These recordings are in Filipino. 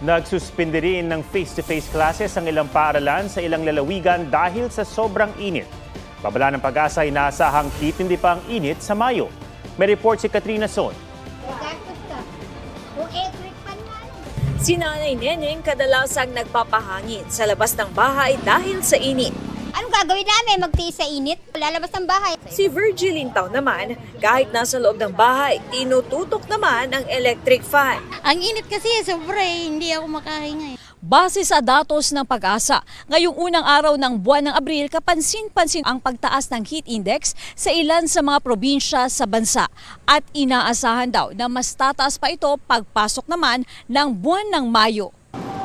Nagsuspindi rin ng face-to-face classes ang ilang paaralan sa ilang lalawigan dahil sa sobrang init. Babala ng Pag-asa ay inaasahang titindi pa ang init sa Mayo. May report si Katrina Son. Si Nanay Neneng kadalasang nagpapahangin sa labas ng bahay dahil sa init. Anong gagawin namin? Magtiis sa init? Lalabas ng bahay. Si Virgil Lintaw naman, kahit nasa loob ng bahay, tinututok naman ang electric fan. Ang init kasi, sobra hindi ako makahinga. Base sa datos ng Pag-asa, ngayong unang araw ng buwan ng Abril, kapansin-pansin ang pagtaas ng heat index sa ilan sa mga probinsya sa bansa. At inaasahan daw na mas tataas pa ito pagpasok naman ng buwan ng Mayo.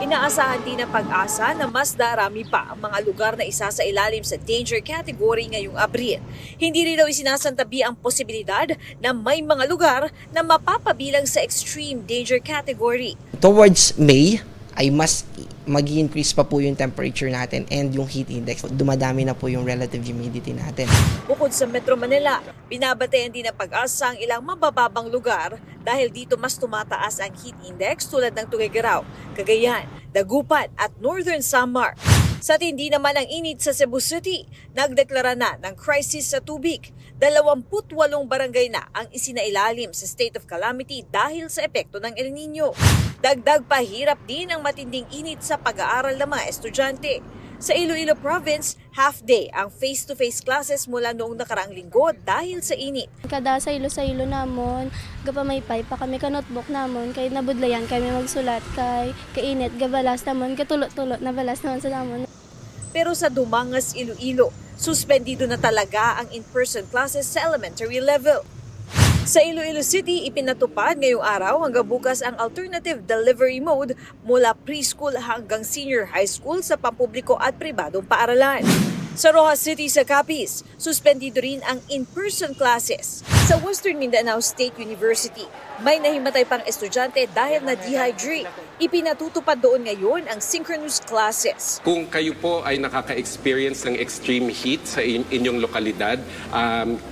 Inaasahan din ng Pag-asa na mas darami pa ang mga lugar na isa sa ilalim sa danger category ngayong Abril. Hindi rin daw isinasantabi ang posibilidad na may mga lugar na mapapabilang sa extreme danger category. Towards May ay mas mag-increase pa po yung temperature natin and yung heat index. Dumadami na po yung relative humidity natin. Bukod sa Metro Manila, binabantayan din ng Pag-asa ang ilang mabababang lugar dahil dito mas tumataas ang heat index tulad ng Tuguegarao, Cagayan, Dagupan at Northern Samar. Sa tindi naman ang init sa Cebu City, nagdeklara na ng crisis sa tubig. 28 barangay na ang isinailalim sa state of calamity dahil sa epekto ng El Nino. Dagdag pahirap din ang matinding init sa pag-aaral ng mga estudyante. Sa Iloilo Province, half-day ang face-to-face classes mula noong nakaraang linggo dahil sa init. Kada sa ilo namon, gapamaypay pa kami ka notebook namon, kay nabudlayan kami magsulat kay kainit, gabalas namon, katulot-tulot na balas namon sa namon. Pero sa Dumangas, Iloilo, suspendido na talaga ang in-person classes sa elementary level. Sa Iloilo City, ipinatupad ngayong araw hanggang bukas ang alternative delivery mode mula preschool hanggang senior high school sa pampubliko at pribadong paaralan. Sa Rojas City sa Capiz, suspendido rin ang in-person classes. Sa Western Mindanao State University, may nahimatay pang estudyante dahil na-dehydrate. Ipinatutupad doon ngayon ang synchronous classes. Kung kayo po ay nakaka-experience ng extreme heat sa inyong lokalidad,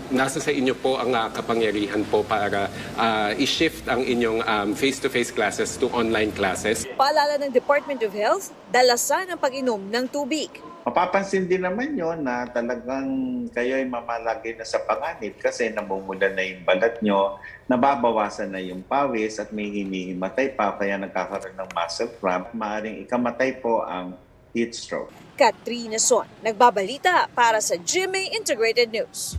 nasa sa inyo po ang kapangyarihan po para i-shift ang inyong face-to-face classes to online classes. Paalala ng Department of Health, dalasan ang pag-inom ng tubig. Mapapansin din naman yon na talagang kayo ay mamalagay na sa panganib kasi namumula na yung balat nyo, nababawasan na yung pawis at may hinihimatay pa kaya nagkakaroon ng muscle cramp. Maaring ikamatay po ang heat stroke. Katrina Son, nagbabalita para sa GMA Integrated News.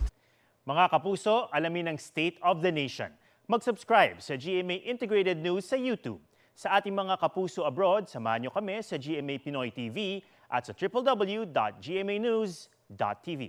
Mga kapuso, alamin ang State of the Nation. Mag-subscribe sa GMA Integrated News sa YouTube. Sa ating mga kapuso abroad, samahan nyo kami sa GMA Pinoy TV at sa www.gmanews.tv.